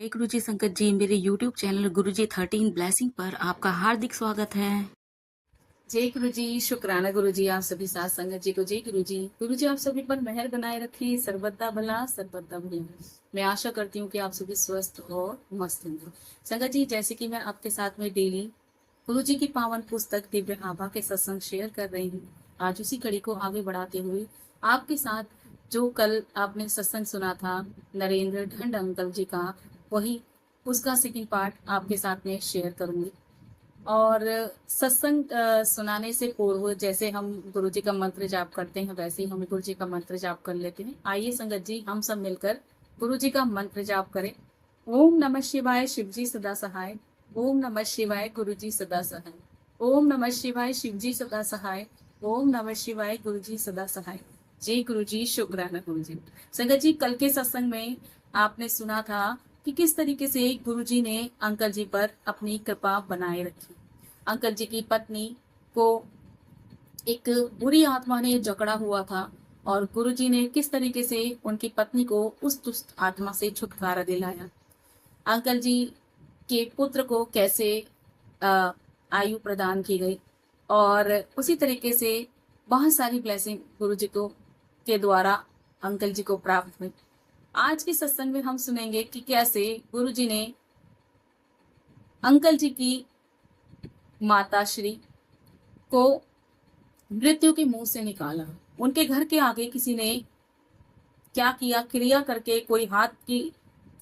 जय गुरुजी संकट जी, मेरे YouTube चैनल गुरुजी 13 ब्लेसिंग पर आपका हार्दिक स्वागत है। जय गुरु जी। शुक्राना गुरु जी, आप सभी साथ संगत जी को जय गुरु जी। गुरु जी आप सभी पर मेहर बनाए रखें, सर्वदा भला सर्वदा भला। मैं आशा करती हूँ कि आप सभी स्वस्थ और मस्त होंगे। संगत जी, जैसे कि मैं आपके साथ में डेली गुरु जी की पावन पुस्तक दिव्य आभा के सत्संग शेयर कर रही हूँ, आज उसी कड़ी को आगे बढ़ाते हुए आपके साथ जो कल आपने सत्संग सुना था नरेंद्र ढंड अंकल जी का, वही उसका सेकंड पार्ट आपके साथ में शेयर करूंगी। और सत्संग सुनाने से पूर्व जैसे हम गुरु जी का मंत्र जाप करते हैं, वैसे ही हम गुरु जी का मंत्र जाप कर लेते हैं। आइए संगत जी, हम सब मिलकर गुरु जी का मंत्र जाप करें। ओम नमः शिवाय, शिव जी सदा सहाय। ओम नमः शिवाय, गुरु जी सदा सहाय। ओम नमः शिवाय, शिव जी सदा सहाय। ओम नमः शिवाय, गुरु जी सदा सहाय। जय गुरु जी। शुक्राना गुरु जी। संगत जी, कल के सत्संग में आपने सुना था कि किस तरीके से गुरु जी ने अंकल जी पर अपनी कृपा बनाए रखी। अंकल जी की पत्नी को एक बुरी आत्मा ने जकड़ा हुआ था और गुरुजी ने किस तरीके से उनकी पत्नी को उस दुष्ट आत्मा से छुटकारा दिलाया। अंकल जी के पुत्र को कैसे आयु प्रदान की गई और उसी तरीके से बहुत सारी ब्लेसिंग गुरु जी को के द्वारा अंकल जी को प्राप्त हुई। आज के सत्संग में हम सुनेंगे कि कैसे गुरु जी ने अंकल जी की माता श्री को मृत्यु के मुंह से निकाला। उनके घर के आगे किसी ने क्या किया, क्रिया करके कोई हाथ की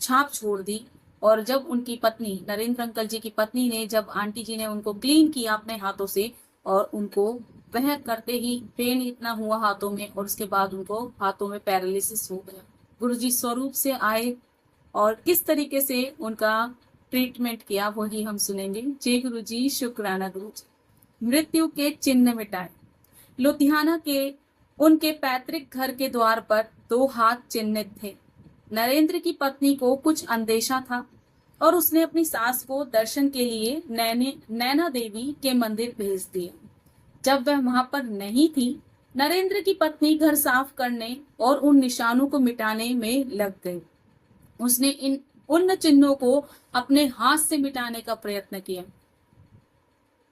छाप छोड़ दी। और जब उनकी पत्नी नरेंद्र अंकल जी की पत्नी ने, जब आंटी जी ने उनको क्लीन किया अपने हाथों से, और उनको वह करते ही पेन इतना हुआ हाथों में, और उसके बाद उनको हाथों में पैरालिसिस हो गया। गुरुजी स्वरूप से आए और किस तरीके से उनका ट्रीटमेंट किया, वही हम सुनेंगे। जय गुरु जी। शुक्राना गुरु जी। मृत्यु के चिन्ह मिटाए। लुधियाना के उनके पैतृक घर के द्वार पर 2 हाथ चिन्हित थे। नरेंद्र की पत्नी को कुछ अंदेशा था और उसने अपनी सास को दर्शन के लिए नैना देवी के मंदिर भेज दिया। जब वह वहां पर नहीं थी, नरेंद्र की पत्नी घर साफ करने और उन निशानों को मिटाने में लग गई। उसने उन चिन्हों को अपने हाथ से मिटाने का प्रयत्न किया।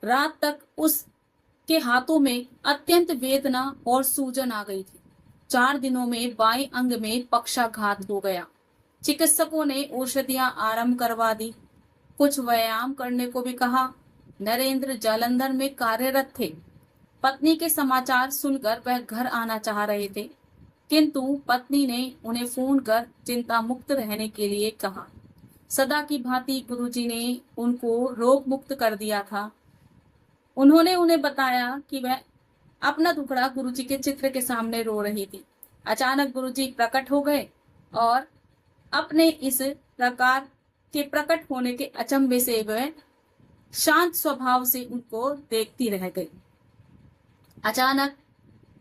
रात तक उसके हाथों में अत्यंत वेदना और सूजन आ गई थी। 4 दिनों में बाएं अंग में पक्षाघात हो गया। चिकित्सकों ने औषधियां आरंभ करवा दी, कुछ व्यायाम करने को भी कहा। नरेंद्र जालंधर में कार्यरत थे। पत्नी के समाचार सुनकर वह घर आना चाह रहे थे, किंतु पत्नी ने उन्हें फोन कर चिंता मुक्त रहने के लिए कहा। सदा की भांति गुरुजी ने उनको रोग मुक्त कर दिया था। उन्होंने उन्हें बताया कि वह अपना टुकड़ा गुरुजी के चित्र के सामने रो रही थी। अचानक गुरुजी प्रकट हो गए और अपने इस प्रकार के प्रकट होने के अचंभे से वह शांत स्वभाव से उनको देखती रह गई। अचानक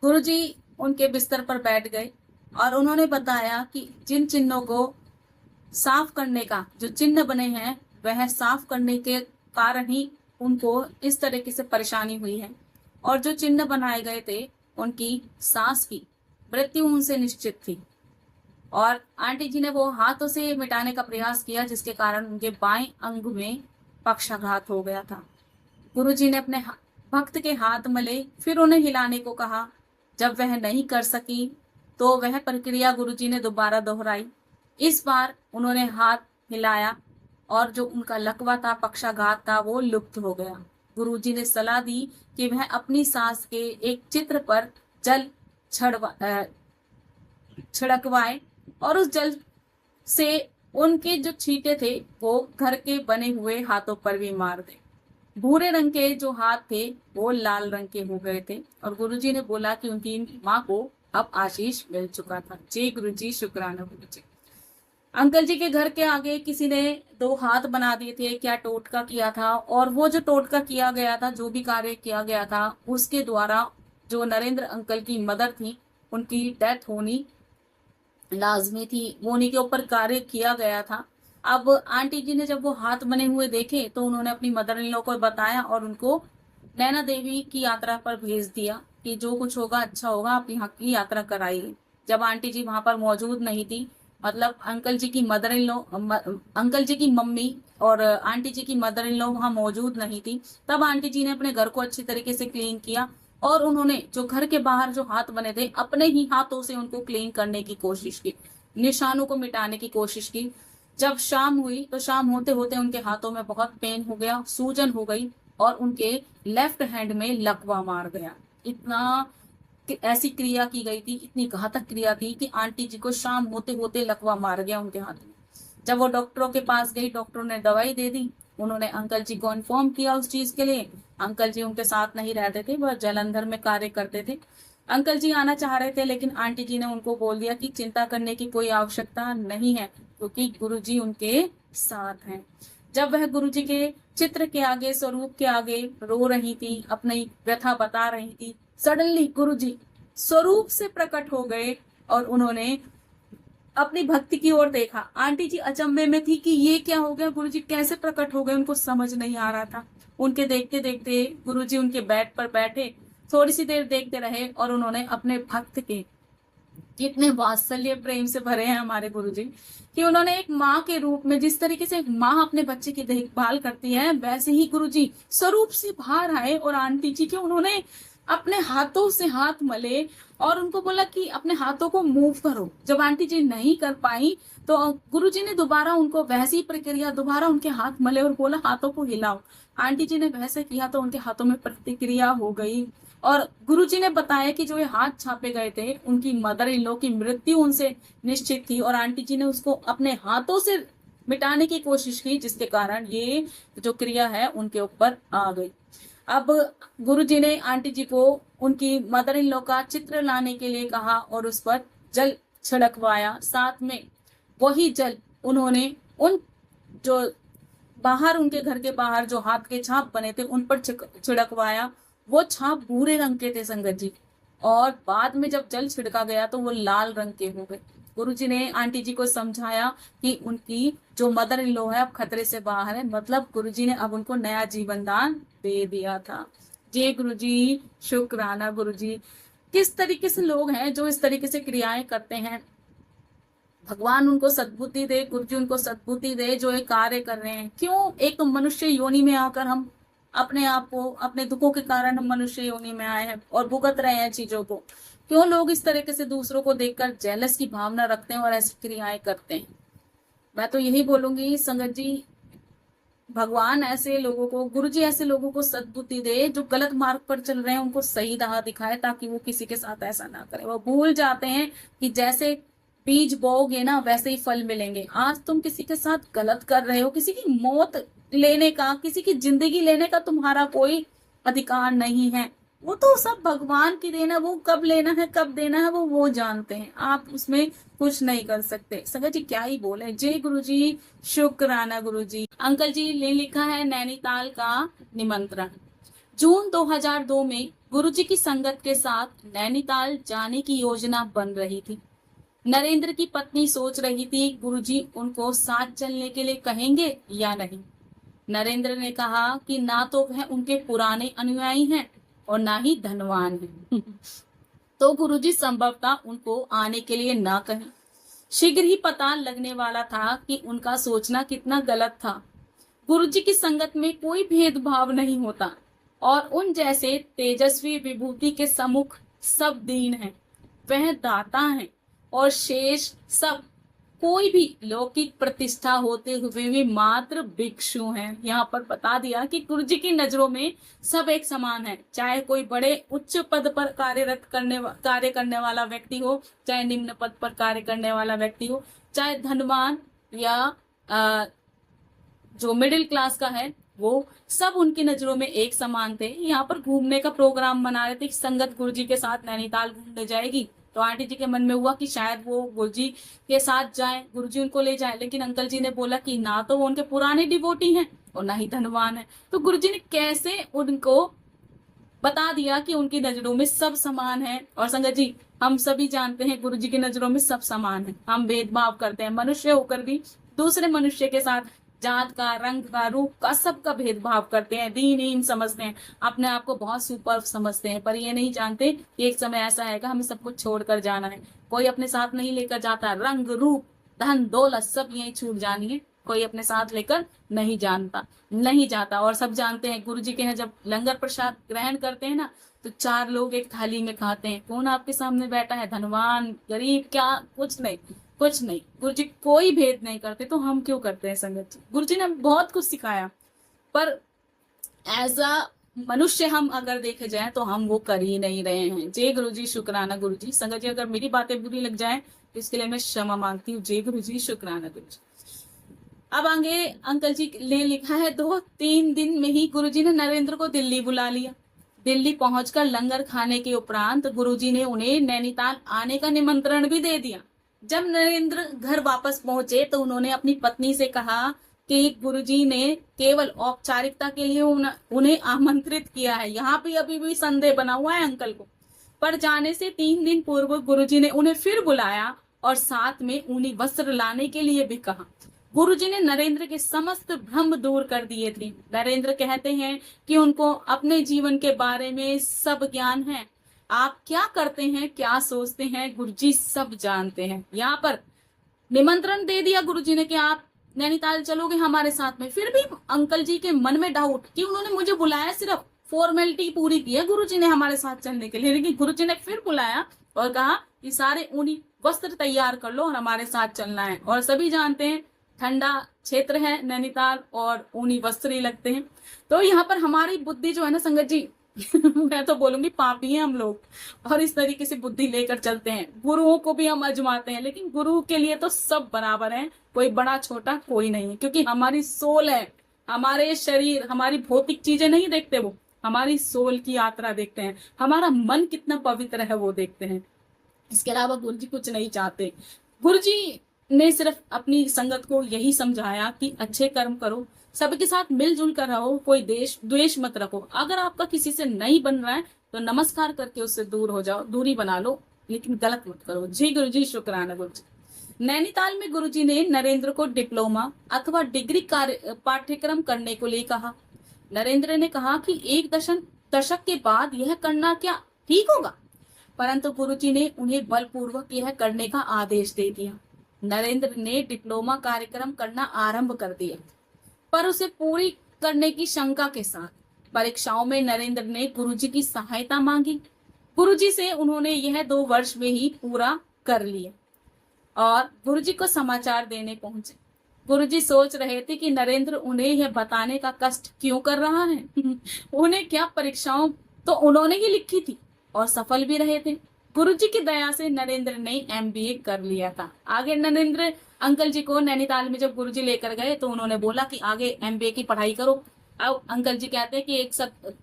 गुरुजी उनके बिस्तर पर बैठ गए और उन्होंने बताया कि जिन चिन्हों को साफ करने का जो चिन्ह बने हैं, वह साफ करने के कारण ही उनको इस तरीके से परेशानी हुई है। और जो चिन्ह बनाए गए थे, उनकी सास की मृत्यु उनसे निश्चित थी। और आंटी जी ने वो हाथों से मिटाने का प्रयास किया, जिसके कारण उनके बाएं अंग में पक्षाघात हो गया था। गुरुजी ने अपने भक्त के हाथ मले, फिर उन्हें हिलाने को कहा। जब वह नहीं कर सकी तो वह प्रक्रिया गुरुजी ने दोबारा दोहराई। इस बार उन्होंने हाथ हिलाया और जो उनका लकवा था, पक्षाघात था, वो लुप्त हो गया। गुरुजी ने सलाह दी कि वह अपनी सास के एक चित्र पर जल छिड़कवाए और उस जल से उनके जो छींटे थे वो घर के बने हुए हाथों पर भी मार दे। भूरे रंग के जो हाथ थे वो लाल रंग के हो गए थे और गुरुजी ने बोला कि उनकी माँ को अब आशीष मिल चुका था। जय गुरुजी। शुक्राना गुरुजी। अंकल जी के घर के आगे किसी ने 2 हाथ बना दिए थे। क्या टोटका किया था, और वो जो टोटका किया गया था, जो भी कार्य किया गया था, उसके द्वारा जो नरेंद्र अंकल की मदर थी, उनकी डेथ होनी लाजमी थी। वो उन्हीं के ऊपर कार्य किया गया था। अब आंटी जी ने जब वो हाथ बने हुए देखे तो उन्होंने अपनी मदर इन लॉ को बताया और उनको नैना देवी की यात्रा पर भेज दिया कि जो कुछ होगा अच्छा होगा, आप यहाँ की यात्रा कराइए। जब आंटी जी वहां पर मौजूद नहीं थी मतलब अंकल जी की मदर इन लॉ, अंकल जी की मम्मी और आंटी जी की मदर इन लॉ वहां मौजूद नहीं थी। तब आंटी जी ने अपने घर को अच्छी तरीके से क्लीन किया और उन्होंने जो घर के बाहर जो हाथ बने थे अपने ही हाथों से उनको क्लीन करने की कोशिश की, निशानों को मिटाने की कोशिश की। जब शाम हुई तो शाम होते होते उनके हाथों में बहुत पेन हो गया, सूजन हो गई और उनके लेफ्ट हैंड में लकवा मार गया। इतना ऐसी क्रिया की गई थी, इतनी घातक क्रिया थी कि आंटी जी को शाम होते होते लकवा मार गया उनके हाथ में। जब वो डॉक्टरों के पास गई, डॉक्टरों ने दवाई दे दी, उन्होंने अंकल जी को इन्फॉर्म किया उस चीज के लिए। अंकल जी उनके साथ नहीं रहते थे, वह जालंधर में कार्य करते थे। अंकल जी आना चाह रहे थे लेकिन आंटी जी ने उनको बोल दिया कि चिंता करने की कोई आवश्यकता नहीं है क्योंकि गुरुजी उनके साथ हैं। जब वह गुरुजी के चित्र के आगे, स्वरूप के आगे रो रही थी, अपनी व्यथा बता रही थी, सडनली गुरुजी स्वरूप से प्रकट हो गए और उन्होंने अपनी भक्ति की ओर देखा। आंटी जी अचंभे में थी कि ये क्या हो गया, गुरुजी कैसे प्रकट हो गए, उनको समझ नहीं आ रहा था। उनके देखते देखते गुरुजी उनके बेड पर बैठे, थोड़ी सी देर देखते रहे और उन्होंने अपने भक्त के, कितने वात्सल्य प्रेम से भरे हैं हमारे गुरुजी, कि उन्होंने एक माँ के रूप में, जिस तरीके से एक माँ अपने बच्चे की देखभाल करती है, वैसे ही गुरुजी स्वरूप से बाहर आए और आंटी जी के उन्होंने अपने हाथों से हाथ मले और उनको बोला कि अपने हाथों को मूव करो। जब आंटी जी नहीं कर पाई तो गुरुजी ने दोबारा उनको वैसी प्रक्रिया, दोबारा उनके हाथ मले और बोला हाथों को हिलाओ। आंटी जी ने वैसे किया तो उनके हाथों में प्रतिक्रिया हो गई और गुरुजी ने बताया कि जो ये हाथ छापे गए थे, उनकी मदर इन लॉ की मृत्यु उनसे निश्चित थी और आंटी जी ने उसको अपने हाथों से मिटाने की कोशिश की, जिसके कारण ये जो क्रिया है उनके ऊपर आ गई। अब गुरुजी ने आंटी जी को उनकी मदर इन लॉ का चित्र लाने के लिए कहा और उस पर जल छिड़कवाया। साथ में वही जल उन्होंने उन जो बाहर, उनके घर के बाहर जो हाथ के छाप बने थे उन पर छिड़कवाया। वो छाप भूरे रंग के थे संगत जी, और बाद में जब जल छिड़का गया तो वो लाल रंग के हो गए। गुरुजी ने आंटी जी को समझाया कि उनकी जो मदर इन लॉ है अब खतरे से बाहर है, मतलब गुरुजी ने अब उनको नया जीवन दान दे दिया था। जय गुरुजी, शुक्राना गुरुजी। किस तरीके से लोग हैं जो इस तरीके से क्रियाएं करते हैं, भगवान उनको सद्बुद्धि दे, गुरुजी उनको सद्बुद्धि दे जो ये कार्य कर रहे हैं। क्यों एक मनुष्य योनि में आकर हम अपने आप को, अपने दुखों के कारण हम मनुष्य योनि में आए हैं और भुगत रहे हैं चीजों को। क्यों लोग इस तरीके से दूसरों को देखकर जेलस की भावना रखते हैं और ऐसी क्रियाएं करते हैं। मैं तो यही बोलूंगी संगत जी, भगवान ऐसे लोगों को, गुरुजी ऐसे लोगों को सद्बुद्धि दे जो गलत मार्ग पर चल रहे हैं, उनको सही राह दिखाए ताकि वो किसी के साथ ऐसा ना करे। वो भूल जाते हैं कि जैसे बीज बोओगे ना वैसे ही फल मिलेंगे। आज तुम किसी के साथ गलत कर रहे हो, किसी की मौत लेने का, किसी की जिंदगी लेने का तुम्हारा कोई अधिकार नहीं है। वो तो सब भगवान की देन है, वो कब लेना है कब देना है वो जानते हैं, आप उसमें कुछ नहीं कर सकते। संगत जी क्या ही बोले। जय गुरुजी, शुक्राना गुरुजी। अंकल जी ने लिखा है नैनीताल का निमंत्रण। जून 2002 में गुरुजी की संगत के साथ नैनीताल जाने की योजना बन रही थी। नरेंद्र की पत्नी सोच रही थी गुरुजी उनको साथ चलने के लिए कहेंगे या नहीं। नरेंद्र ने कहा कि ना तो वह उनके पुराने अनुयायी हैं और ना ही धनवान हैं तो गुरुजी संभवतः उनको आने के लिए ना कहें। शीघ्र ही पता लगने वाला था कि उनका सोचना कितना गलत था। गुरुजी की संगत में कोई भेदभाव नहीं होता और उन जैसे तेजस्वी विभूति के सम्मुख सब दीन हैं, वह दाता हैं और शेष सब कोई भी लौकिक प्रतिष्ठा होते हुए भी मात्र भिक्षु हैं। यहाँ पर बता दिया कि गुरुजी की नजरों में सब एक समान है, चाहे कोई बड़े उच्च पद पर कार्य करने वाला व्यक्ति हो, चाहे निम्न पद पर कार्य करने वाला व्यक्ति हो, चाहे धनवान या जो मिडिल क्लास का है, वो सब उनकी नजरों में एक समान थे। यहाँ पर घूमने का प्रोग्राम बना रहे थे कि संगत गुरुजी के साथ नैनीताल घूमने जाएगी, तो आंटी जी के मन में हुआ कि शायद वो गुरुजी के साथ जाएं, गुरुजी उनको ले जाएं, लेकिन अंकल जी ने बोला कि ना तो वो उनके पुराने डिवोटी हैं और ना ही धनवान है। तो गुरुजी ने कैसे उनको बता दिया कि उनकी नजरों में सब समान है। और संगत जी हम सभी जानते हैं गुरुजी की नजरों में सब समान है। हम भेदभाव करते हैं, मनुष्य होकर भी दूसरे मनुष्य के साथ जात का, रंग का, रूप का, सबका भेदभाव करते हैं, दीनहीन समझते हैं, अपने आप को बहुत सुपर समझते हैं, पर ये नहीं जानते कि एक समय ऐसा आएगा हमें सब कुछ छोड़कर जाना है। कोई अपने साथ नहीं लेकर जाता रंग, रूप, धन दौलत सब यहीं छूट जानी है, कोई अपने साथ लेकर नहीं जाता। और सब जानते हैं गुरु जी के यहाँ जब लंगर प्रसाद ग्रहण करते हैं ना, तो 4 लोग एक थाली में खाते हैं। कौन आपके सामने बैठा है, धनवान गरीब, क्या, कुछ नहीं, कुछ नहीं। गुरु जी कोई भेद नहीं करते, तो हम क्यों करते हैं संगत जी? गुरु जी ने बहुत कुछ सिखाया, पर एज अ मनुष्य हम अगर देखे जाए तो हम वो कर ही नहीं रहे हैं। जय गुरु जी, शुक्राना गुरु जी। संगत जी अगर मेरी बातें बुरी लग जाए तो इसके लिए मैं क्षमा मांगती हूँ। जय गुरु जी, शुक्राना गुरु जी। अब आगे अंकल जी ने लिखा है, 2-3 दिन में ही गुरुजी ने नरेंद्र को दिल्ली बुला लिया। दिल्ली पहुंचकर लंगर खाने के उपरांत गुरुजी ने उन्हें नैनीताल आने का निमंत्रण भी दे दिया। जब नरेंद्र घर वापस पहुंचे तो उन्होंने अपनी पत्नी से कहा कि गुरुजी ने केवल औपचारिकता के लिए उन्हें आमंत्रित किया है। यहाँ पे अभी भी संदेह बना हुआ है अंकल को। पर जाने से 3 दिन पूर्व गुरुजी ने उन्हें फिर बुलाया और साथ में ऊनी वस्त्र लाने के लिए भी कहा। गुरुजी ने नरेंद्र के समस्त भ्रम दूर कर दिए थे। नरेंद्र कहते हैं कि उनको अपने जीवन के बारे में सब ज्ञान है। आप क्या करते हैं, क्या सोचते हैं, गुरुजी सब जानते हैं। यहाँ पर निमंत्रण दे दिया गुरुजी ने कि आप नैनीताल चलोगे हमारे साथ में। फिर भी अंकल जी के मन में डाउट कि उन्होंने मुझे बुलाया, सिर्फ फॉर्मेलिटी पूरी की है गुरुजी ने हमारे साथ चलने के लिए, लेकिन गुरुजी ने फिर बुलाया और कहा कि सारे ऊनी वस्त्र तैयार कर लो और हमारे साथ चलना है। और सभी जानते हैं ठंडा क्षेत्र है नैनीताल और ऊनी वस्त्र ही लगते हैं। तो यहाँ पर हमारी बुद्धि जो है ना संगत जी मैं तो बोलूंगी पापी हैं हम लोग, और इस तरीके से बुद्धि लेकर चलते हैं। गुरुओं को भी हम आजमाते हैं, लेकिन गुरु के लिए तो सब बराबर हैं, कोई बड़ा छोटा कोई नहीं है। क्योंकि हमारी सोल है, हमारे शरीर, हमारी भौतिक चीजें नहीं देखते वो, हमारी सोल की यात्रा देखते हैं, हमारा मन कितना पवित्र है वो देखते हैं। इसके अलावा गुरु जी कुछ नहीं चाहते। गुरु जी ने सिर्फ अपनी संगत को यही समझाया कि अच्छे कर्म करो, सबके साथ मिलजुल कर रहो, कोई द्वेष मत रखो। अगर आपका किसी से नहीं बन रहा है तो नमस्कार करके उससे दूर हो जाओ, दूरी बना लो, लेकिन गलत मत करो। जी गुरु जी, शुक्राना गुरु जी। नैनीताल में गुरु जी ने नरेंद्र को डिप्लोमा अथवा डिग्री पाठ्यक्रम करने को लिए कहा। नरेंद्र ने कहा कि 1 दशक के बाद यह करना क्या ठीक होगा, परंतु गुरुजी ने उन्हें बलपूर्वक यह करने का आदेश दे दिया। नरेंद्र ने डिप्लोमा कार्यक्रम करना आरंभ कर दिया, पर उसे पूरी करने की शंका के साथ। परीक्षाओं में नरेंद्र ने गुरुजी की सहायता मांगी। गुरुजी से उन्होंने यह 2 वर्ष में ही पूरा कर लिया और गुरुजी को समाचार देने पहुंचे। गुरुजी सोच रहे थे कि नरेंद्र उन्हें यह बताने का कष्ट क्यों कर रहा है उन्हें क्या, परीक्षाओं तो उन्होंने ही लिखी थी और सफल भी रहे थे। गुरुजी की दया से नरेंद्र ने MBA कर लिया था। आगे नरेंद्र अंकल जी को नैनीताल में जब गुरुजी लेकर गए तो उन्होंने बोला कि आगे MBA की पढ़ाई करो। अब अंकल जी कहते हैं कि 1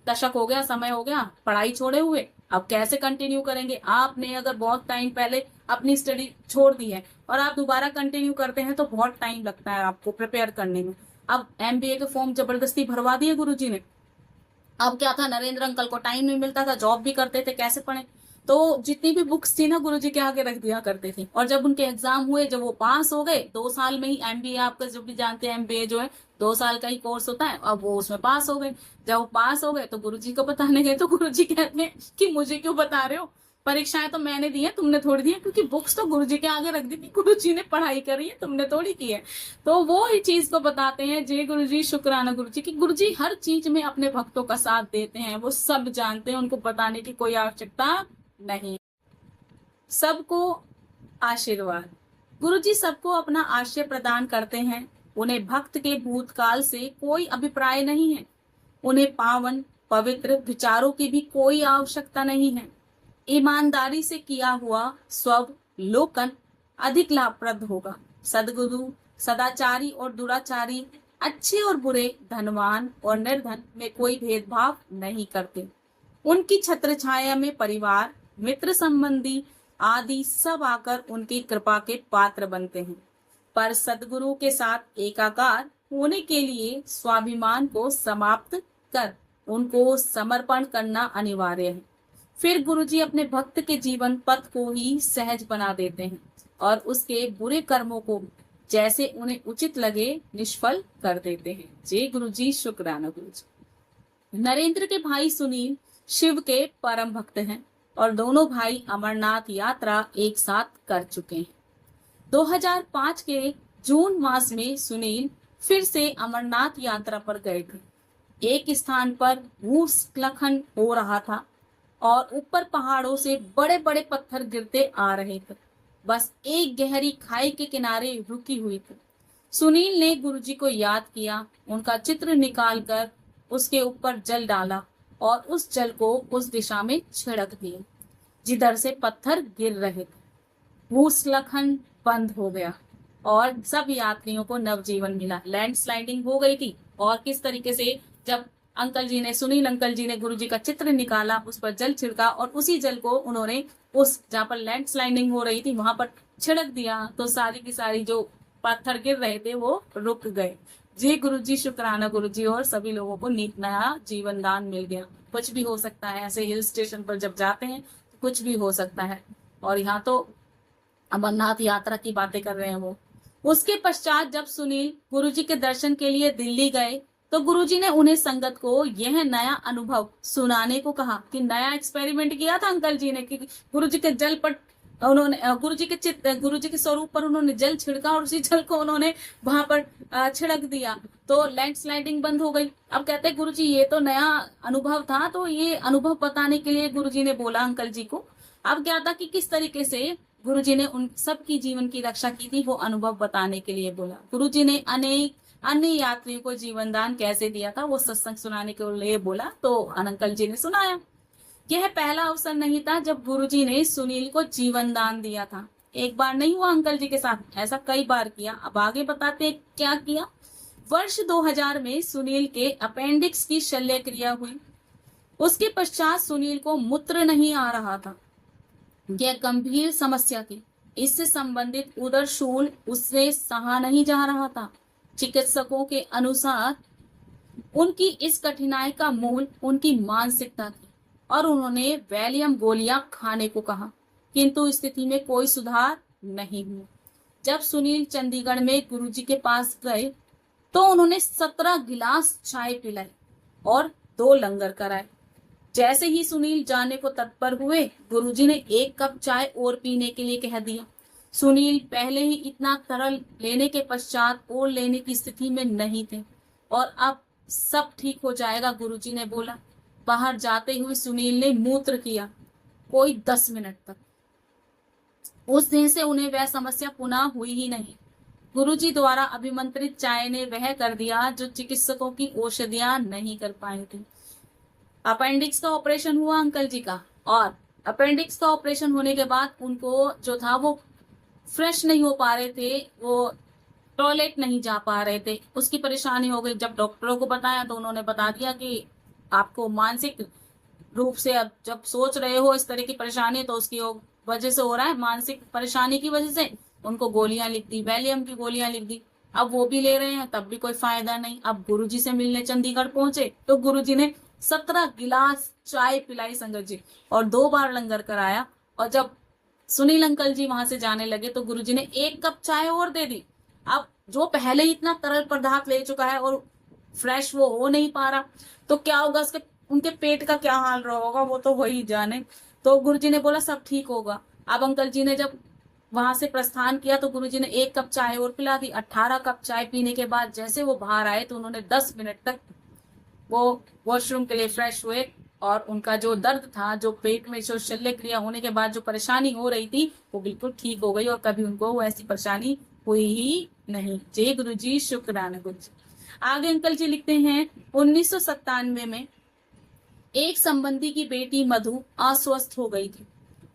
दशक हो गया, समय हो गया पढ़ाई छोड़े हुए, अब कैसे कंटिन्यू करेंगे। आपने अगर बहुत टाइम पहले अपनी स्टडी छोड़ दी है और आप दोबारा कंटिन्यू करते हैं तो बहुत टाइम लगता है आपको प्रिपेयर करने में। अब MBA के फॉर्म जबरदस्ती भरवा दिए गुरुजी ने। अब क्या था, नरेंद्र अंकल को टाइम नहीं मिलता था, जॉब भी करते थे, कैसे पढ़े। तो जितनी भी बुक्स थी ना गुरुजी के आगे रख दिया करते थे। और जब उनके एग्जाम हुए, जब वो पास हो गए 2 साल में ही, MBA आपका जो भी जानते हैं MBA जो है 2 साल का ही कोर्स होता है, अब वो उसमें पास हो गए। जब वो पास हो गए तो गुरुजी को बताने गए तो गुरुजी कहते हैं कि मुझे क्यों बता रहे हो, परीक्षाएं तो मैंने दी है, तुमने थोड़ी दी है। क्योंकि बुक्स तो गुरुजी के आगे रख दी थी, गुरुजी ने पढ़ाई करी है, तुमने थोड़ी की है। तो वो ही चीज को बताते हैं। जय गुरुजी, शुक्राना गुरुजी कि गुरुजी हर चीज में अपने भक्तों का साथ देते हैं, वो सब जानते हैं, उनको बताने की कोई आवश्यकता नहीं। सबको आशीर्वाद। गुरुजी सबको अपना आश्रय प्रदान करते हैं। उन्हें भक्त के भूतकाल से कोई अभिप्राय नहीं है। उन्हें पावन पवित्र विचारों की भी कोई आवश्यकता नहीं है। ईमानदारी से किया हुआ स्वावलोकन अधिक लाभप्रद होगा। सदगुरु सदाचारी और दुराचारी, अच्छे और बुरे, धनवान और निर्धन में कोई भेदभाव नहीं करते। उनकी छत्र छाया में परिवार, मित्र, संबंधी आदि सब आकर उनकी कृपा के पात्र बनते हैं। पर सदगुरु के साथ एकाकार होने के लिए स्वाभिमान को समाप्त कर उनको समर्पण करना अनिवार्य है। फिर गुरुजी अपने भक्त के जीवन पथ को ही सहज बना देते हैं और उसके बुरे कर्मों को जैसे उन्हें उचित लगे निष्फल कर देते हैं। जय गुरुजी, शुक्राना गुरुजी। नरेंद्र के भाई सुनील शिव के परम भक्त हैं और दोनों भाई अमरनाथ यात्रा एक साथ कर चुके हैं। 2005 के जून मास में सुनील फिर से अमरनाथ यात्रा पर गए थे। एक स्थान पर भूस्खलन हो रहा था और ऊपर पहाड़ों से बड़े बड़े पत्थर गिरते आ रहे थे। बस एक गहरी खाई के किनारे रुकी हुई थी। सुनील ने गुरुजी को याद किया, उनका चित्र निकालकर उसके ऊपर जल डाला और उस जल को उस दिशा में छिड़क दिया जिधर से पत्थर गिर रहे थे। भूस्खलन बंद हो गया और सब यात्रियों को नवजीवन मिला। लैंडस्लाइडिंग हो गई थी और किस तरीके से जब सुनील अंकल जी ने गुरुजी का चित्र निकाला, उस पर जल छिड़का और उसी जल को उन्होंने उस जहाँ पर लैंडस्लाइडिंग हो रही थी वहां पर छिड़क दिया तो सारी की सारी जो पत्थर गिर रहे थे वो रुक गए। जी गुरुजी, शुक्राना गुरुजी, और सभी लोगों को नया जीवन दान मिल गया। कुछ भी हो सकता है, ऐसे हिल स्टेशन पर जब जाते हैं तो कुछ भी हो सकता है। और यहाँ तो अमरनाथ यात्रा की बातें कर रहे हैं वो। उसके पश्चात जब सुनील गुरुजी के दर्शन के लिए दिल्ली गए तो गुरुजी ने उन्हें संगत को यह नया अनुभव सुनाने को कहा कि नया एक्सपेरिमेंट किया था अंकल जी ने कि गुरुजी के जल पर उन्होंने गुरुजी के स्वरूप पर उन्होंने जल छिड़का और उसी जल को उन्होंने वहां पर छिड़क दिया तो लैंडस्लाइडिंग बंद हो गई। अब कहते हैं गुरुजी ये तो नया अनुभव था, तो ये अनुभव बताने के लिए गुरुजी ने बोला अंकल जी को। अब क्या था कि किस तरीके से गुरुजी ने उन सबकी जीवन की रक्षा की थी, वो अनुभव बताने के लिए बोला। गुरुजी ने अनेक अन्य यात्रियों को जीवन दान कैसे दिया था वो सत्संग सुनाने के लिए बोला, तो अंकल जी ने सुनाया। यह पहला अवसर नहीं था जब गुरुजी ने सुनील को जीवन दान दिया था। एक बार नहीं हुआ अंकल जी के साथ, ऐसा कई बार किया। अब आगे बताते क्या किया। वर्ष 2000 में सुनील के अपेंडिक्स की शल्य क्रिया हुई। उसके पश्चात सुनील को मूत्र नहीं आ रहा था। यह गंभीर समस्या थी। इससे संबंधित उदर शूल उससे सहा नहीं जा रहा था। चिकित्सकों के अनुसार उनकी इस कठिनाई का मूल उनकी मानसिकता थी और उन्होंने वैलियम गोलियां खाने को कहा, किंतु स्थिति में कोई सुधार नहीं हुआ। जब सुनील चंडीगढ़ में गुरुजी के पास गए तो उन्होंने 17 गिलास चाय पिलाई और 2 लंगर कराए। जैसे ही सुनील जाने को तत्पर हुए, गुरुजी ने 1 कप चाय और पीने के लिए कह दिया। सुनील पहले ही इतना तरल लेने के पश्चात और लेने की स्थिति में नहीं थे और अब सब ठीक हो जाएगा, गुरुजी ने बोला। बाहर जाते हुए सुनील ने मूत्र किया कोई 10 मिनट तक। उस दिन से उन्हें वह समस्या पुनः हुई ही नहीं। गुरुजी द्वारा अभिमंत्रित चाय ने वह कर दिया जो चिकित्सकों की औषधियां नहीं कर पाई थी। अपेंडिक्स का ऑपरेशन हुआ अंकल जी का, और अपेंडिक्स का ऑपरेशन होने के बाद उनको जो था वो फ्रेश नहीं हो पा रहे थे, वो टॉयलेट नहीं जा पा रहे थे, उसकी परेशानी हो गई। जब डॉक्टरों को बताया तो उन्होंने बता दिया कि आपको मानसिक रूप से अब जब सोच रहे हो इस तरह की परेशानी तो उसकी वजह से हो रहा है, मानसिक परेशानी की वजह से। उनको गोलियां लिख दी, वैलियम की गोलियां लिख दी। अब वो भी ले रहे हैं तब भी कोई फायदा नहीं। अब गुरुजी से मिलने चंडीगढ़ पहुंचे तो गुरुजी ने 17 गिलास चाय पिलाई संगत जी और 2 बार लंगर कराया। और जब सुनील अंकल जी वहां से जाने लगे तो गुरुजी ने 1 कप चाय और दे दी। अब जो पहले ही इतना तरल पदार्थ ले चुका है और फ्रेश वो हो नहीं पा रहा तो क्या होगा, उसके उनके पेट का क्या हाल रहा होगा वो तो वही जाने। तो गुरुजी ने बोला सब ठीक होगा। अब अंकल जी ने जब वहां से प्रस्थान किया तो गुरुजी ने 1 कप चाय और पिला दी। 18 कप चाय पीने के बाद जैसे वो बाहर आए तो उन्होंने 10 मिनट तक वो वॉशरूम के लिए फ्रेश हुए और उनका जो दर्द था, जो पेट में जो शल्य क्रिया होने के बाद जो परेशानी हो रही थी वो बिल्कुल ठीक हो गई और कभी उनको वो ऐसी परेशानी हुई ही नहीं। जय गुरु जी, शुक्राना गुरु जी। आगे अंकल जी लिखते हैं 1997 में एक संबंधी की बेटी मधु अस्वस्थ हो गई थी।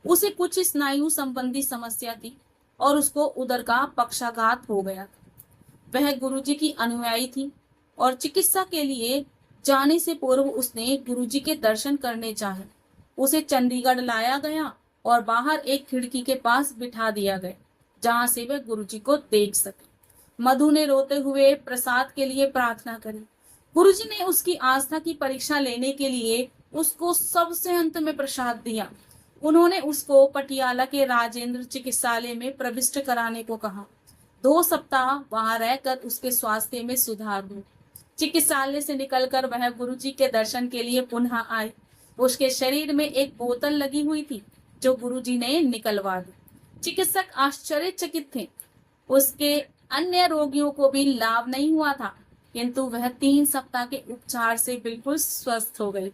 उसे कुछ स्नायु संबंधी समस्या थी और उसको उदर का पक्षाघात हो गया था। वह गुरुजी की अनुयायी थी और चिकित्सा के लिए जाने से पूर्व उसने गुरुजी के दर्शन करने चाहे। उसे चंडीगढ़ लाया गया और बाहर एक खिड़की के पास बिठा दिया गया जहां से वह गुरुजी को देख सके। मधु ने रोते हुए प्रसाद के लिए प्रार्थना करी। गुरुजी ने उसकी आस्था की परीक्षा लेने के लिए उसको सबसे अंत में प्रसाद दिया। उन्होंने उसको पटियाला के राजेंद्र चिकित्सालय में प्रविष्ट कराने को कहा। 2 सप्ताह वहां रहकर उसके स्वास्थ्य में सुधार हुआ। चिकित्सालय से निकलकर वह गुरुजी के दर्शन के लिए पुनः आए। उसके शरीर में एक बोतल लगी हुई थी जो गुरुजी ने निकलवा दी। चिकित्सक आश्चर्यचकित थे। उसके अन्य रोगियों को भी लाभ नहीं हुआ था, किंतु वह 3 सप्ताह के उपचार से बिल्कुल स्वस्थ हो गए।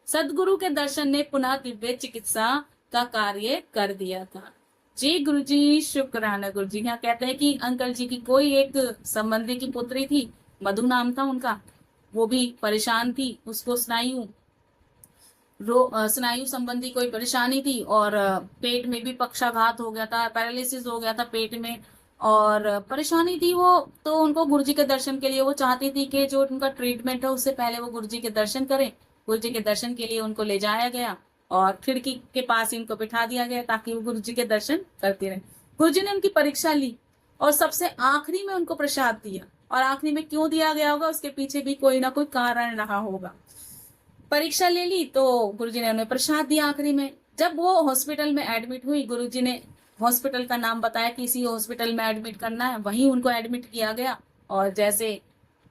सदगुरु के दर्शन ने पुनः दिव्य चिकित्सा का कार्य कर दिया था। जी गुरु जी, शुक्राना गुरु जी। यहाँ कहते हैं कि अंकल जी की कोई एक संबंधी की पुत्री थी, मधु नाम था उनका, वो भी परेशान थी, उसको स्नायु संबंधी कोई परेशानी थी और पेट में भी पक्षाघात हो गया था, पैरालिसिस हो गया था पेट में, और परेशानी थी वो। तो उनको गुरुजी के दर्शन के लिए वो चाहती थी कि जो उनका ट्रीटमेंट है उससे पहले वो गुरुजी के दर्शन करें। गुरुजी के दर्शन के लिए उनको ले जाया गया और खिड़की के पास इनको बिठा दिया गया ताकि वो गुरुजी के दर्शन करती रहे। गुरुजी ने उनकी परीक्षा ली और सबसे आखिरी में उनको प्रसाद दिया, और आखिरी में क्यों दिया गया होगा उसके पीछे भी कोई ना कोई कारण रहा होगा। परीक्षा ले ली तो गुरुजी ने उन्हें प्रसाद दिया आखिरी में। जब वो हॉस्पिटल में एडमिट हुई, गुरुजी ने हॉस्पिटल का नाम बताया कि इसी हॉस्पिटल में एडमिट करना है, वहीं उनको एडमिट किया गया। और जैसे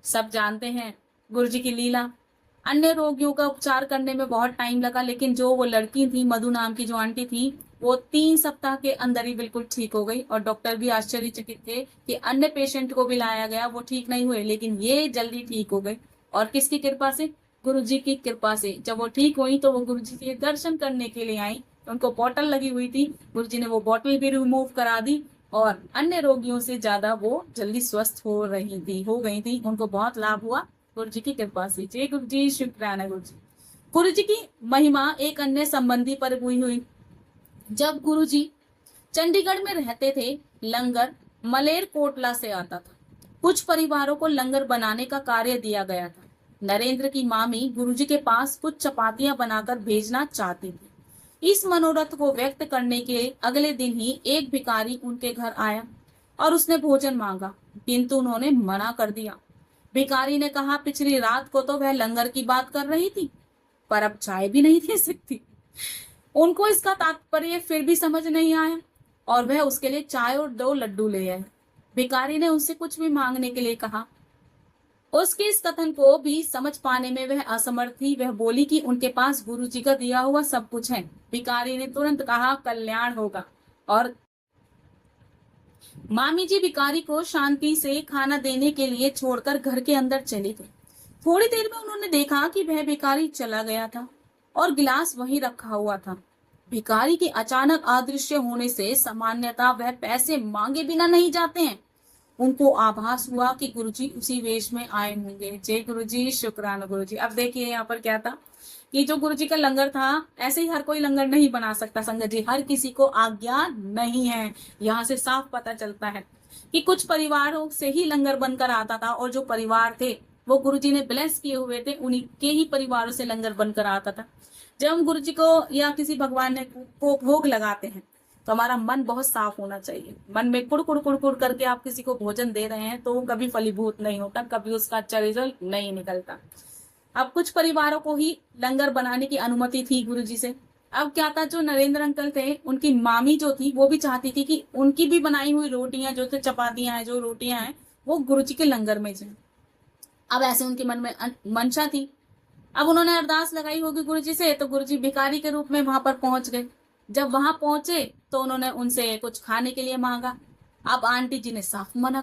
सब जानते हैं गुरुजी की लीला, अन्य रोगियों का उपचार करने में बहुत टाइम लगा, लेकिन जो वो लड़की थी, मधु नाम की जो आंटी थी, वो 3 सप्ताह के अंदर ही बिल्कुल ठीक हो गई। और डॉक्टर भी आश्चर्यचकित थे कि अन्य पेशेंट को भी लाया गया, वो ठीक नहीं हुए, लेकिन ये जल्दी ठीक हो गई। और किसकी कृपा से? गुरुजी की कृपा से। जब वो ठीक हुई तो वो गुरुजी के दर्शन करने के लिए आई, उनको बॉटल लगी हुई थी, गुरुजी ने वो बॉटल भी रिमूव करा दी और अन्य रोगियों से ज्यादा वो जल्दी स्वस्थ हो गई थी। उनको बहुत लाभ हुआ गुरुजी की कृपा से। जय गुरुजी, शुक्राना गुरुजी। गुरुजी की महिमा एक अन्य संबंधी पर हुई। जब गुरुजी चंडीगढ़ में रहते थे, लंगर मलेरकोटला से आता था। कुछ परिवारों को लंगर बनाने का कार्य दिया गया था। नरेंद्र की मामी गुरुजी के पास कुछ चपातियां बनाकर भेजना चाहती थी। इस मनोरथ को व्यक्त करने के अगले दिन ही एक भिखारी उनके घर आया और उसने भोजन मांगा, किंतु उन्होंने मना कर दिया। भिखारी ने कहा, पिछली रात को तो वह लंगर की बात कर रही थी, पर अब चाय भी नहीं दे सकती। उनको इसका तात्पर्य फिर भी समझ नहीं आया और वह उसके लिए चाय और 2 लड्डू ले आए। भिखारी ने उससे कुछ भी मांगने के लिए कहा। उसके इस कथन को भी समझ पाने में वह असमर्थ थी। वह बोली कि उनके पास गुरुजी का दिया हुआ सब कुछ है। भिखारी ने तुरंत कहा, कल्याण होगा। और मामी जी भिखारी को शांति से खाना देने के लिए छोड़कर घर के अंदर चली गई। थोड़ी देर में उन्होंने देखा कि वह भिखारी चला गया था और गिलास वहीं रखा हुआ था। भिखारी के अचानक अदृश्य होने से सामान्यतः वह पैसे मांगे बिना नहीं जाते हैं। उनको आभास हुआ कि गुरुजी उसी वेश में आए होंगे। जय गुरुजी, शुक्राना गुरुजी। अब देखिए यहाँ पर क्या था कि जो गुरुजी का लंगर था, ऐसे ही हर कोई लंगर नहीं बना सकता संगत जी, हर किसी को आज्ञा नहीं है। यहाँ से साफ पता चलता है कि कुछ परिवारों से ही लंगर बनकर आता था और जो परिवार थे वो गुरुजी ने ब्लेस किए हुए थे, उन्हीं के ही परिवारों से लंगर बनकर आता था। जब हम गुरुजी को या किसी भगवान को भोग लगाते हैं तो हमारा मन बहुत साफ होना चाहिए। मन में कुड़ कुड़ कुड़ कुड़ करके आप किसी को भोजन दे रहे हैं तो वो कभी फलीभूत नहीं होता, कभी उसका अच्छा रिजल्ट नहीं निकलता। अब कुछ परिवारों को ही लंगर बनाने की अनुमति थी गुरुजी से। अब क्या था, जो नरेंद्र अंकल थे, उनकी मामी जो थी वो भी चाहती थी कि उनकी भी बनाई हुई रोटियां जो थे, चपातियां हैं, जो रोटियां हैं, वो गुरुजी के लंगर में जाए। अब ऐसे उनके मन में मंशा थी। अब उन्होंने अरदास लगाई होगी गुरुजी से, तो गुरुजी भिखारी के रूप में वहां पर पहुंच गए। जब वहां पहुंचे तो उन्होंने उनसे कुछ खाने के लिए मांगा। अब आंटी जी ने साफ मना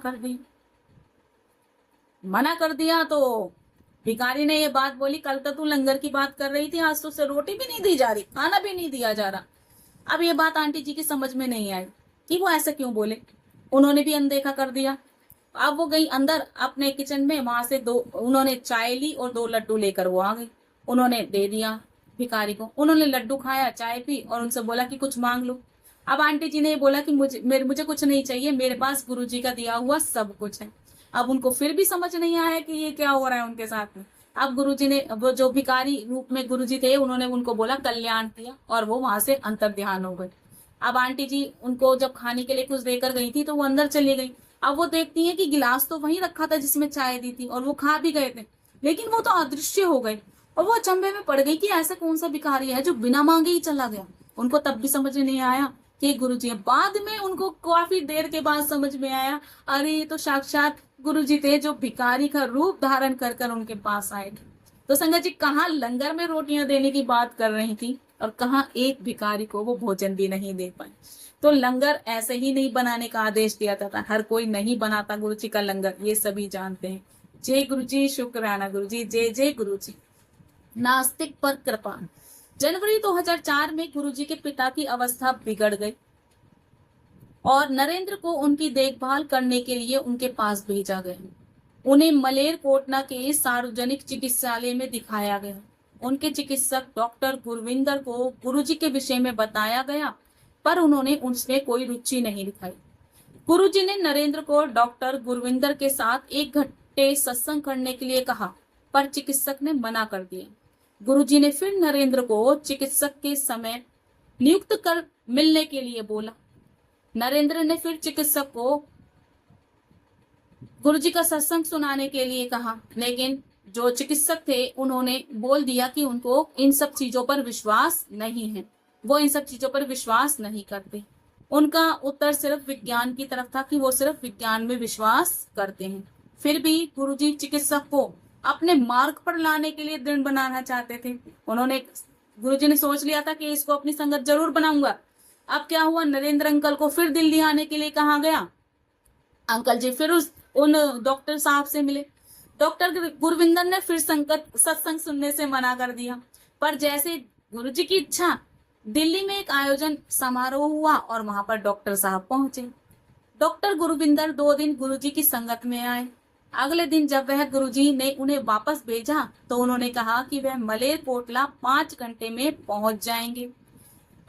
कर दिया तो भिखारी ने ये बात बोली, कल तो तू लंगर की बात कर रही थी, आज तो उसे रोटी भी नहीं दी जा रही, खाना भी नहीं दिया जा रहा। अब ये बात आंटी जी की समझ में नहीं आई कि वो ऐसा क्यों बोले। उन्होंने भी अनदेखा कर दिया। अब वो गई अंदर अपने किचन में, वहां से उन्होंने चाय ली और 2 लड्डू लेकर वो आ गई। उन्होंने दे दिया भिखारी को। उन्होंने लड्डू खाया, चाय पी और उनसे बोला कि कुछ मांग लो। अब आंटी जी ने बोला कि मुझे कुछ नहीं चाहिए, मेरे पास गुरुजी का दिया हुआ सब कुछ है। अब उनको फिर भी समझ नहीं आया कि ये क्या हो रहा है उनके साथ में। अब गुरुजी ने, वो जो भिखारी रूप में गुरुजी थे, उन्होंने उनको बोला कल्याण किया और वो वहां से अंतर ध्यान हो गए। अब आंटी जी उनको जब खाने के लिए कुछ देकर गई थी तो वो अंदर चली गई। अब वो देखती है कि गिलास तो वहीं रखा था जिसमें चाय दी थी और वो खा भी गए थे, लेकिन वो तो अदृश्य हो गए। और वो अचंभे में पड़ गई कि ऐसा कौन सा भिखारी है जो बिना मांगे ही चला गया। उनको तब भी समझ नहीं आया कि गुरुजी है। बाद में उनको काफी देर के बाद समझ में आया, अरे ये तो साक्षात गुरुजी थे जो भिखारी का रूप धारण कर कर उनके पास आए थे। तो संगत जी, कहाँ लंगर में रोटियां देने की बात कर रही थी और कहाँ एक भिखारी को वो भोजन भी नहीं दे पाए। तो लंगर ऐसे ही नहीं बनाने का आदेश दिया जाता, हर कोई नहीं बनाता गुरु जी का लंगर, ये सभी जानते हैं। जय गुरु जी, शुक्राना गुरु जी, जय जय गुरु जी। नास्तिक पर कृपा। जनवरी 2004 में गुरु जी के पिता की अवस्था बिगड़ गई और नरेंद्र को उनकी देखभाल करने के लिए उनके पास भेजा गया। उन्हें मलेरकोटला के सार्वजनिक चिकित्सालय में दिखाया गया। उनके चिकित्सक डॉक्टर गुरविंदर को गुरुजी के विषय में बताया गया, पर उन्होंने उसमें कोई रुचि नहीं दिखाई। गुरुजी ने नरेंद्र को डॉक्टर गुरविंदर के साथ 1 घंटे सत्संग करने के लिए कहा, पर चिकित्सक ने मना कर दिया। गुरुजी ने फिर नरेंद्र को चिकित्सक के समय नियुक्त कर मिलने के लिए बोला। नरेंद्र ने फिर चिकित्सक को गुरुजी का सत्संग सुनाने के लिए कहा, लेकिन जो चिकित्सक थे उन्होंने बोल दिया कि उनको इन सब चीजों पर विश्वास नहीं है, वो इन सब चीजों पर विश्वास नहीं करते। उनका उत्तर सिर्फ विज्ञान की तरफ था कि वो सिर्फ विज्ञान में विश्वास करते हैं। फिर भी गुरुजी चिकित्सक को अपने मार्ग पर लाने के लिए दृढ़ बनाना चाहते थे। गुरुजी ने सोच लिया था कि इसको अपनी संगत जरूर बनाऊंगा। अब क्या हुआ, नरेंद्र अंकल को फिर दिल्ली आने के लिए कहा गया। अंकल जी फिर उन डॉक्टर साहब से मिले। डॉक्टर गुरविंदर ने फिर सत्संग सुनने से मना कर दिया, पर जैसे गुरुजी की इच्छा, दिल्ली में एक आयोजन समारोह हुआ और वहां पर डॉक्टर साहब पहुंचे। डॉक्टर गुरविंदर 2 दिन गुरुजी की संगत में आए। अगले दिन जब वह गुरुजी ने उन्हें वापस भेजा तो उन्होंने कहा कि वह मलेरकोटला 5 घंटे में पहुंच जाएंगे।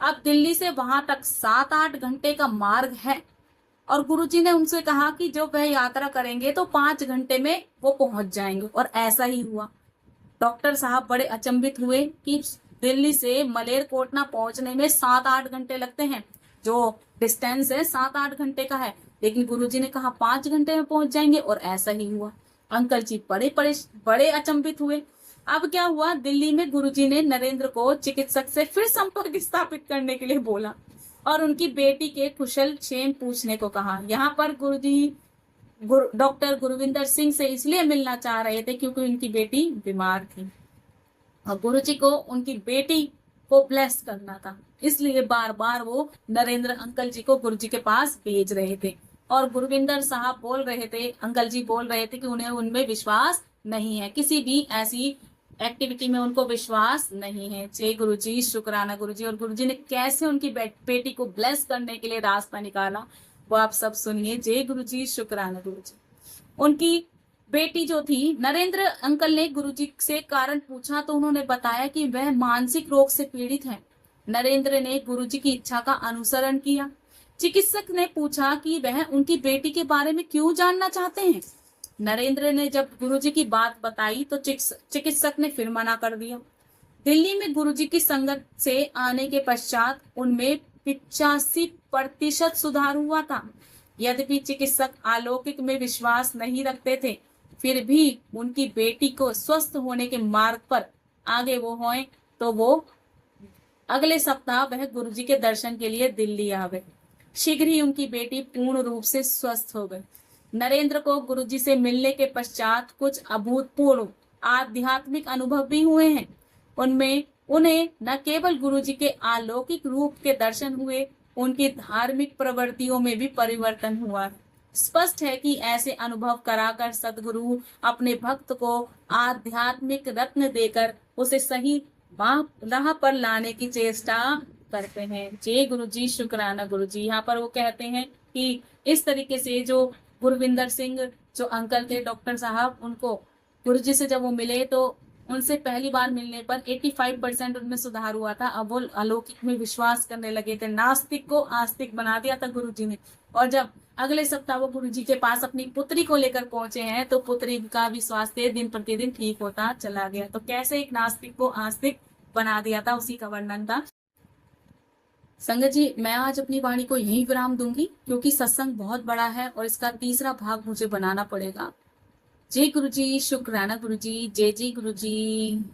अब दिल्ली से वहां तक 7-8 घंटे का मार्ग है और गुरुजी ने उनसे कहा कि जो वह यात्रा करेंगे तो 5 घंटे में वो पहुंच जाएंगे, और ऐसा ही हुआ। डॉक्टर साहब बड़े अचंभित हुए कि दिल्ली से मलेरकोटला पहुंचने में 7-8 घंटे लगते हैं, जो डिस्टेंस है 7-8 घंटे का है, लेकिन गुरुजी ने कहा 5 घंटे में पहुंच जाएंगे, और ऐसा ही हुआ। अंकल जी बड़े अचंभित हुए। अब क्या हुआ, दिल्ली में गुरुजी ने नरेंद्र को चिकित्सक से फिर संपर्क स्थापित करने के लिए बोला और उनकी बेटी के कुशल क्षेम पूछने को कहा। यहाँ पर डॉक्टर गुरविंदर सिंह से इसलिए मिलना चाह रहे थे क्योंकि उनकी बेटी बीमार थी और गुरुजी को उनकी बेटी को ब्लेस करना था, इसलिए बार बार वो नरेंद्र अंकल जी को गुरुजी के पास भेज रहे थे। और गुरविंदर साहब बोल रहे थे, अंकल जी बोल रहे थे कि उन्हें उनमें विश्वास नहीं है, किसी भी ऐसी एक्टिविटी में उनको विश्वास नहीं है। जय गुरुजी, शुक्राना गुरुजी। और गुरुजी ने कैसे उनकी बेटी को ब्लेस करने के लिए रास्ता निकाला वो आप सब सुनिए। जय गुरुजी, शुक्राना गुरुजी। उनकी बेटी जो थी, नरेंद्र अंकल ने गुरुजी से कारण पूछा तो उन्होंने बताया कि वह मानसिक रोग से पीड़ित है। नरेंद्र ने गुरुजी की इच्छा का अनुसरण किया। चिकित्सक ने पूछा कि वह उनकी बेटी के बारे में क्यों जानना चाहते हैं। नरेंद्र ने जब गुरुजी की बात बताई तो चिकित्सक ने फिर मना कर दिया। दिल्ली में गुरुजी की संगत से आने के पश्चात उनमें 85% सुधार हुआ था। यद्यपि चिकित्सक अलौकिक में विश्वास नहीं रखते थे, फिर भी उनकी बेटी को स्वस्थ होने के मार्ग पर आगे वो हों तो वो अगले सप्ताह वह गुरुजी के दर्शन के लिए दिल्ली आ गए। शीघ्र ही उनकी बेटी पूर्ण रूप से स्वस्थ हो गई। नरेंद्र को गुरुजी से मिलने के पश्चात कुछ अभूतपूर्व आध्यात्मिक अनुभव भी हुए हैं। उनमें उन्हें न केवल गुरुजी के अलौकिक रूप के दर्शन हुए, उनकी धार्मिक प्रवृत्तियों में भी परिवर्तन हुआ। स्पष्ट है कि ऐसे अनुभव कराकर सदगुरु अपने भक्त को आध्यात्मिक रत्न देकर उसे सही राह पर लाने की चेष्टा करते हैं। जय गुरुजी, शुक्राना गुरुजी। यहाँ पर वो कहते हैं कि इस तरीके से जो गुरविंदर सिंह जो अंकल थे, डॉक्टर साहब, उनको गुरुजी से जब वो मिले तो उनसे पहली बार मिलने पर 85% उनमें सुधार हुआ था। अब वो अलौकिक में विश्वास करने लगे थे। नास्तिक को आस्तिक बना दिया था गुरुजी ने। और जब अगले सप्ताह वो गुरुजी के पास अपनी पुत्री को लेकर पहुंचे हैं तो पुत्री का भी स्वास्थ्य दिन प्रतिदिन ठीक होता चला गया। तो कैसे एक नास्तिक को आस्तिक बना दिया था, उसी का वर्णन था। संगत जी, मैं आज अपनी वाणी को यहीं विराम दूंगी क्योंकि सत्संग बहुत बड़ा है और इसका तीसरा भाग मुझे बनाना पड़ेगा। जय गुरुजी, शुक्राना गुरुजी, जय जय गुरुजी।